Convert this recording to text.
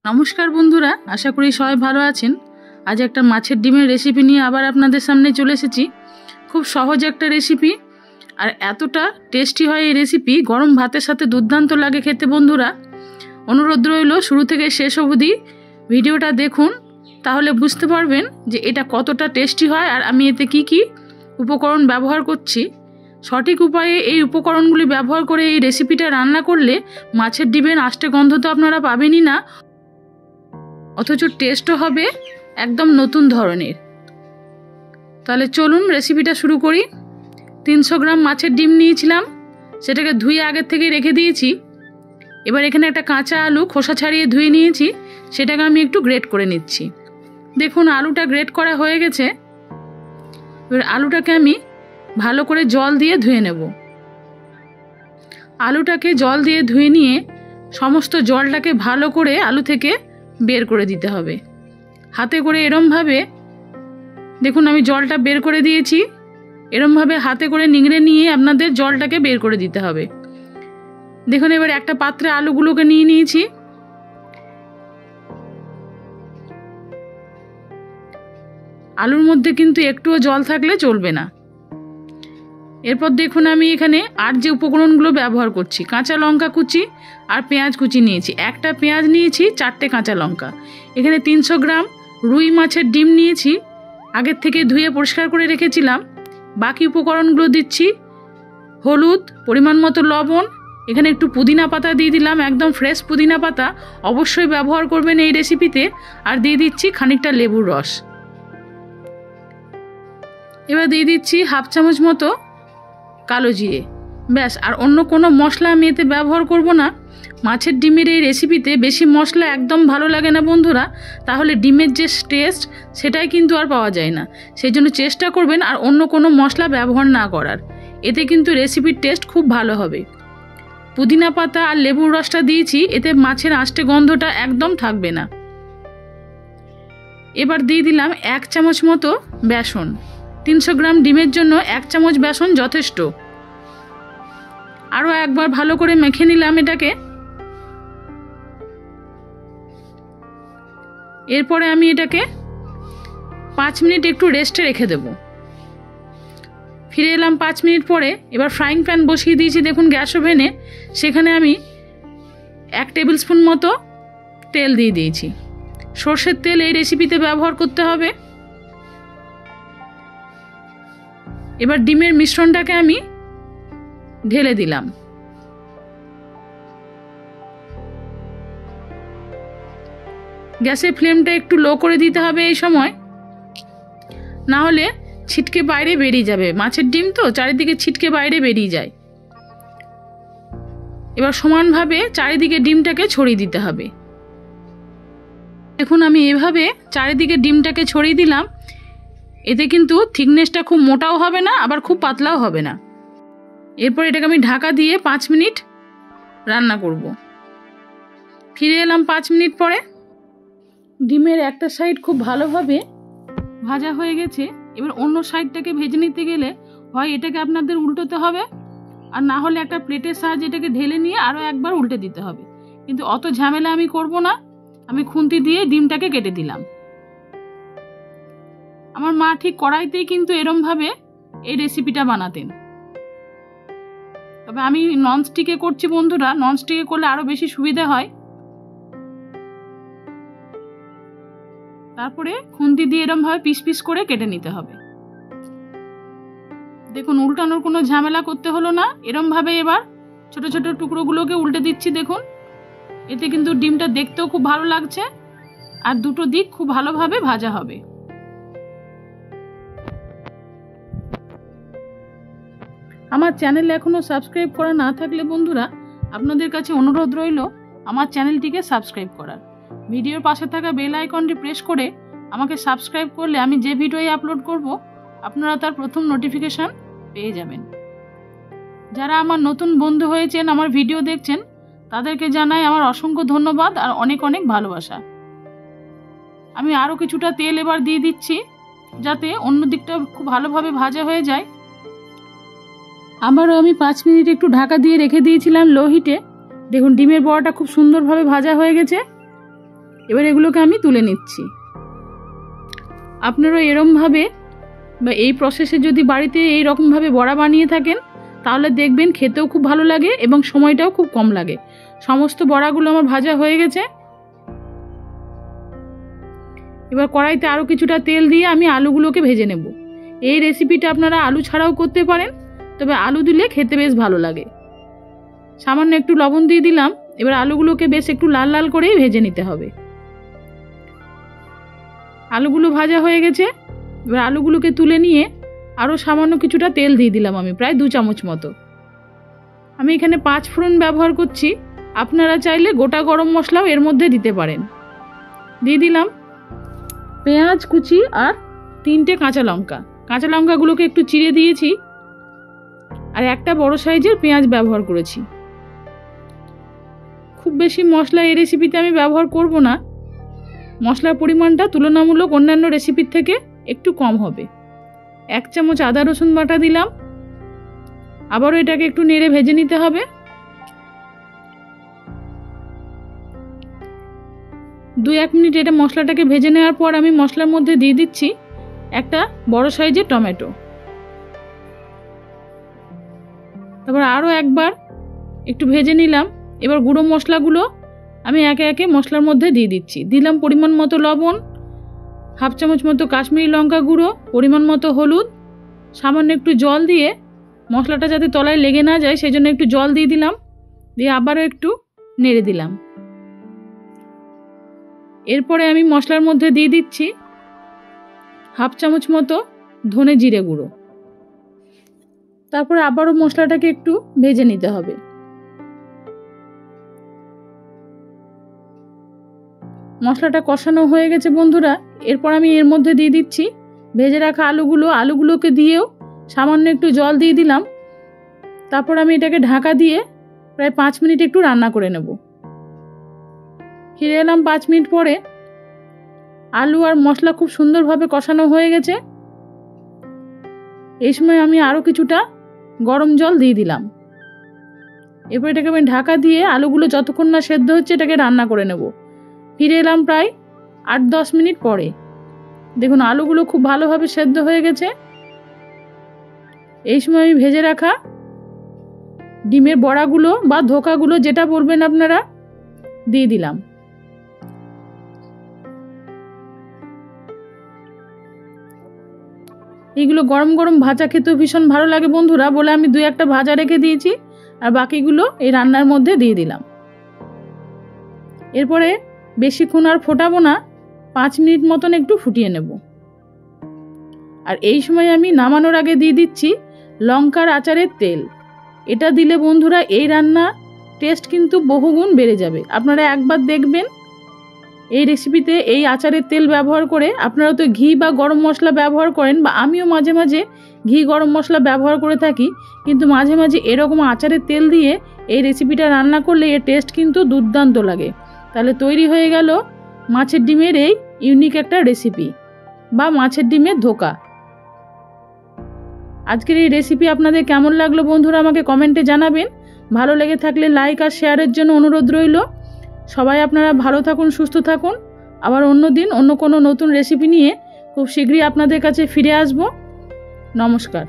নমস্কার বন্ধুরা, আশা করি সবাই ভালো আছেন। আজ একটা মাছের ডিমের রেসিপি নিয়ে আবার আপনাদের সামনে চলে এসেছি। খুব সহজ একটা রেসিপি, আর এতটা টেস্টি হয় এই রেসিপি, গরম ভাতের সাথে দুর্দান্ত লাগে খেতে। বন্ধুরা, অনুরোধ রইল শুরু থেকে শেষ অবধি ভিডিওটা দেখুন, তাহলে বুঝতে পারবেন যে এটা কতটা টেস্টি হয় আর আমি এতে কি কি উপকরণ ব্যবহার করছি। সঠিক উপায়ে এই উপকরণগুলি ব্যবহার করে এই রেসিপিটা রান্না করলে মাছের ডিমের আষ্টে গন্ধ তো আপনারা পাবেনই না, অথচ টেস্টও হবে একদম নতুন ধরনের। তাহলে চলুন রেসিপিটা শুরু করি। 300 গ্রাম মাছের ডিম নিয়েছিলাম, সেটাকে ধুয়ে আগের থেকে রেখে দিয়েছি। এবার এখানে একটা কাঁচা আলু খোসা ছাড়িয়ে ধুয়ে নিয়েছি, সেটাকে আমি একটু গ্রেট করে নিচ্ছি। দেখুন আলুটা গ্রেট করা হয়ে গেছে। এবার আলুটাকে আমি ভালো করে জল দিয়ে ধুয়ে নেব। আলুটাকে জল দিয়ে ধুয়ে নিয়ে সমস্ত জলটাকে ভালো করে আলু থেকে বের করে দিতে হবে। হাতে করে এরমভাবে, দেখুন আমি জলটা বের করে দিয়েছি, এরমভাবে হাতে করে নিংড়ে নিয়ে আপনাদের জলটাকে বের করে দিতে হবে। দেখুন এবার একটা পাত্রে আলুগুলোকে নিয়ে নিয়েছি। আলুর মধ্যে কিন্তু একটুও জল থাকলে চলবে না। এরপর দেখুন আমি এখানে আর যে উপকরণগুলো ব্যবহার করছি, কাঁচা লঙ্কা কুচি আর পেঁয়াজ কুচি নিয়েছি। একটা পেঁয়াজ নিয়েছি, 4টে কাঁচা লঙ্কা। এখানে 300 গ্রাম রুই মাছের ডিম নিয়েছি, আগের থেকে ধুয়ে পরিষ্কার করে রেখেছিলাম। বাকি উপকরণগুলো দিচ্ছি: হলুদ, পরিমাণ মতো লবণ, এখানে একটু পুদিনা পাতা দিয়ে দিলাম, একদম ফ্রেশ পুদিনা পাতা অবশ্যই ব্যবহার করবেন এই রেসিপিতে। আর দিয়ে দিচ্ছি খানিকটা লেবুর রস। এবার দিয়ে দিচ্ছি হাফ চামচ মতো কালো জিরে, ব্যাস। আর অন্য কোনো মশলা আমি এতে ব্যবহার করব না। মাছের ডিমের এই রেসিপিতে বেশি মশলা একদম ভালো লাগে না বন্ধুরা, তাহলে ডিমের যে টেস্ট সেটাই কিন্তু আর পাওয়া যায় না। সেই জন্য চেষ্টা করবেন আর অন্য কোনো মশলা ব্যবহার না করার, এতে কিন্তু রেসিপির টেস্ট খুব ভালো হবে। পুদিনা পাতা আর লেবুর রসটা দিয়েছি, এতে মাছের আষ্টে গন্ধটা একদম থাকবে না। এবার দিয়ে দিলাম 1 চামচ মতো বেসন। 300 গ্রাম ডিমের জন্য 1 চামচ বেসন যথেষ্ট। আরও একবার ভালো করে মেখে নিলাম এটাকে। এরপরে আমি এটাকে 5 মিনিট একটু রেস্টে রেখে দেব। ফিরে এলাম 5 মিনিট পরে। এবার ফ্রাইং প্যান বসিয়ে দিয়েছি দেখুন গ্যাস ওভেনে, সেখানে আমি 1 টেবিল স্পুন মতো তেল দিয়ে দিয়েছি। সর্ষের তেল এই রেসিপিতে ব্যবহার করতে হবে। এবার ডিমের মিশ্রণটাকে আমি ঢেলে দিলাম। গ্যাসের ফ্লেমটা একটু লো করে দিতে হবে এই সময়, না হলে ছিটকে বাইরে বেরিয়ে যাবে। মাছের ডিম তো চারিদিকে ছিটকে বাইরে বেরিয়ে যায়। এবার সমানভাবে চারিদিকে ডিমটাকে ছড়িয়ে দিতে হবে। দেখুন আমি এভাবে চারিদিকে ডিমটাকে ছড়িয়ে দিলাম। এতে কিন্তু থিকনেসটা খুব মোটাও হবে না, আবার খুব পাতলাও হবে না। এরপর এটাকে আমি ঢাকা দিয়ে 5 মিনিট রান্না করব। ফিরে এলাম 5 মিনিট পরে। ডিমের একটা সাইড খুব ভালোভাবে ভাজা হয়ে গেছে। এবার অন্য সাইডটাকে ভেজে নিতে গেলে হয় এটাকে আপনাদের উল্টোতে হবে, আর না হলে একটা প্লেটের সাহায্যে এটাকে ঢেলে নিয়ে আরও একবার উল্টে দিতে হবে। কিন্তু অত ঝামেলা আমি করব না, আমি খুন্তি দিয়ে ডিমটাকে কেটে দিলাম। আমার মা ঠিক কড়াইতেই কিন্তু এরমভাবে এই রেসিপিটা বানাতেন, তবে আমি ননস্টিকে করছি বন্ধুরা। ননস্টিকে করলে আরও বেশি সুবিধা হয়। তারপরে খুন্তি দিয়ে এরমভাবে পিস পিস করে কেটে নিতে হবে। দেখুন উল্টানোর কোনো ঝামেলা করতে হলো না। এরমভাবে এবার ছোট ছোট টুকরোগুলোকে উল্টে দিচ্ছি। দেখুন এতে কিন্তু ডিমটা দেখতেও খুব ভালো লাগছে, আর দুটো দিক খুব ভালোভাবে ভাজা হবে। আমার চ্যানেল এখনও সাবস্ক্রাইব করা না থাকলে বন্ধুরা, আপনাদের কাছে অনুরোধ রইল আমার চ্যানেলটিকে সাবস্ক্রাইব করার। ভিডিওর পাশে থাকা বেল আইকনটি প্রেস করে আমাকে সাবস্ক্রাইব করলে আমি যে ভিডিওই আপলোড করব আপনারা তার প্রথম নোটিফিকেশান পেয়ে যাবেন। যারা আমার নতুন বন্ধু হয়েছেন, আমার ভিডিও দেখছেন, তাদেরকে জানাই আমার অসংখ্য ধন্যবাদ আর অনেক অনেক ভালোবাসা। আমি আরও কিছুটা তেল এবার দিয়ে দিচ্ছি, যাতে অন্য দিকটা খুব ভালোভাবে ভাজা হয়ে যায়। আবারও আমি 5 মিনিট একটু ঢাকা দিয়ে রেখে দিয়েছিলাম লো হিটে। দেখুন ডিমের বড়াটা খুব সুন্দরভাবে ভাজা হয়ে গেছে। এবার এগুলোকে আমি তুলে নিচ্ছি। আপনারা এরমভাবে বা এই প্রসেসে যদি বাড়িতে এই রকমভাবে বড়া বানিয়ে থাকেন তাহলে দেখবেন খেতেও খুব ভালো লাগে এবং সময়টাও খুব কম লাগে। সমস্ত বড়াগুলো আমার ভাজা হয়ে গেছে। এবার কড়াইতে আরও কিছুটা তেল দিয়ে আমি আলুগুলোকে ভেজে নেব। এই রেসিপিটা আপনারা আলু ছাড়াও করতে পারেন, তবে আলু দিলে খেতে বেশ ভালো লাগে। সামান্য একটু লবণ দিয়ে দিলাম। এবার আলুগুলোকে বেশ একটু লাল লাল করেই ভেজে নিতে হবে। আলুগুলো ভাজা হয়ে গেছে। এবার আলুগুলোকে তুলে নিয়ে আরও সামান্য কিছুটা তেল দিয়ে দিলাম, আমি প্রায় 2 চামচ মতো। আমি এখানে 5 ফোড়ন ব্যবহার করছি, আপনারা চাইলে গোটা গরম মশলাও এর মধ্যে দিতে পারেন। দিয়ে দিলাম পেঁয়াজ কুচি আর 3টে কাঁচা লঙ্কা। কাঁচা লঙ্কাগুলোকে একটু চিড়ে দিয়েছি আর একটা বড় সাইজের পেঁয়াজ ব্যবহার করেছি। খুব বেশি মশলা এই রেসিপিতে আমি ব্যবহার করব না। মশলার পরিমাণটা তুলনামূলক অন্যান্য রেসিপির থেকে একটু কম হবে। 1 চামচ আদা রসুন বাটা দিলাম। আবারও এটাকে একটু নেড়ে ভেজে নিতে হবে। 2-1 মিনিট এটা মশলাটাকে ভেজে নেওয়ার পর আমি মশলার মধ্যে দিয়ে দিচ্ছি একটা বড় সাইজের টমেটো। তারপর আরও একবার একটু ভেজে নিলাম। এবার গুঁড়ো মশলাগুলো আমি একে একে মশলার মধ্যে দিয়ে দিচ্ছি। দিলাম পরিমাণ মতো লবণ, 1/2 চামচ মতো কাশ্মীরি লঙ্কা গুঁড়ো, পরিমাণ মতো হলুদ, সামান্য একটু জল দিয়ে মশলাটা যাতে তলায় লেগে না যায় সেই জন্য একটু জল দিয়ে দিলাম। দিয়ে আবারও একটু নেড়ে দিলাম। এরপরে আমি মশলার মধ্যে দিয়ে দিচ্ছি 1/2 চামচ মতো ধনে জিরে গুঁড়ো। তারপরে আবারও মশলাটাকে একটু ভেজে নিতে হবে। মশলাটা কষানো হয়ে গেছে বন্ধুরা। এরপর আমি এর মধ্যে দিয়ে দিচ্ছি ভেজে রাখা আলুগুলোকে দিয়েও সামান্য একটু জল দিয়ে দিলাম। তারপর আমি এটাকে ঢাকা দিয়ে প্রায় 5 মিনিট একটু রান্না করে নেব। ফিরে এলাম 5 মিনিট পরে। আলু আর মশলা খুব সুন্দরভাবে কষানো হয়ে গেছে। এই সময় আমি আরও কিছুটা গরম জল দিয়ে দিলাম। এরপর এটাকে আমি ঢাকা দিয়ে আলুগুলো যতক্ষণ না সেদ্ধ হচ্ছে এটাকে রান্না করে নেব। ফিরে এলাম প্রায় 8-10 মিনিট পরে। দেখুন আলুগুলো খুব ভালোভাবে সেদ্ধ হয়ে গেছে। এই সময় আমি ভেজে রাখা ডিমের বড়াগুলো বা ধোকাগুলো যেটা বলবেন আপনারা দিয়ে দিলাম। এইগুলো গরম গরম ভাজা খেতেও ভীষণ ভালো লাগে বন্ধুরা, বলে আমি 2-1টা ভাজা রেখে দিয়েছি আর বাকিগুলো এই রান্নার মধ্যে দিয়ে দিলাম। এরপরে বেশিক্ষণ আর ফোটাবো না, 5 মিনিট মতন একটু ফুটিয়ে নেব। আর এই সময় আমি নামানোর আগে দিয়ে দিচ্ছি লঙ্কার আচারের তেল। এটা দিলে বন্ধুরা এই রান্না টেস্ট কিন্তু বহুগুণ বেড়ে যাবে। আপনারা একবার দেখবেন এই রেসিপিতে এই আচারের তেল ব্যবহার করে। আপনারা তো ঘি বা গরম মশলা ব্যবহার করেন, বা আমিও মাঝে মাঝে ঘি গরম মশলা ব্যবহার করে থাকি, কিন্তু মাঝে মাঝে এরকম আচারের তেল দিয়ে এই রেসিপিটা রান্না করলে এর টেস্ট কিন্তু দুর্দান্ত লাগে। তাহলে তৈরি হয়ে গেল মাছের ডিমের এই ইউনিক একটা রেসিপি বা মাছের ডিমের ধোকা। আজকের এই রেসিপি আপনাদের কেমন লাগলো বন্ধুরা আমাকে কমেন্টে জানাবেন। ভালো লেগে থাকলে লাইক আর শেয়ারের জন্য অনুরোধ রইল। সবাই আপনারা ভালো থাকুন, সুস্থ থাকুন। আবার অন্য দিন অন্য কোনো নতুন রেসিপি নিয়ে খুব শীঘ্রই আপনাদের কাছে ফিরে আসব। নমস্কার।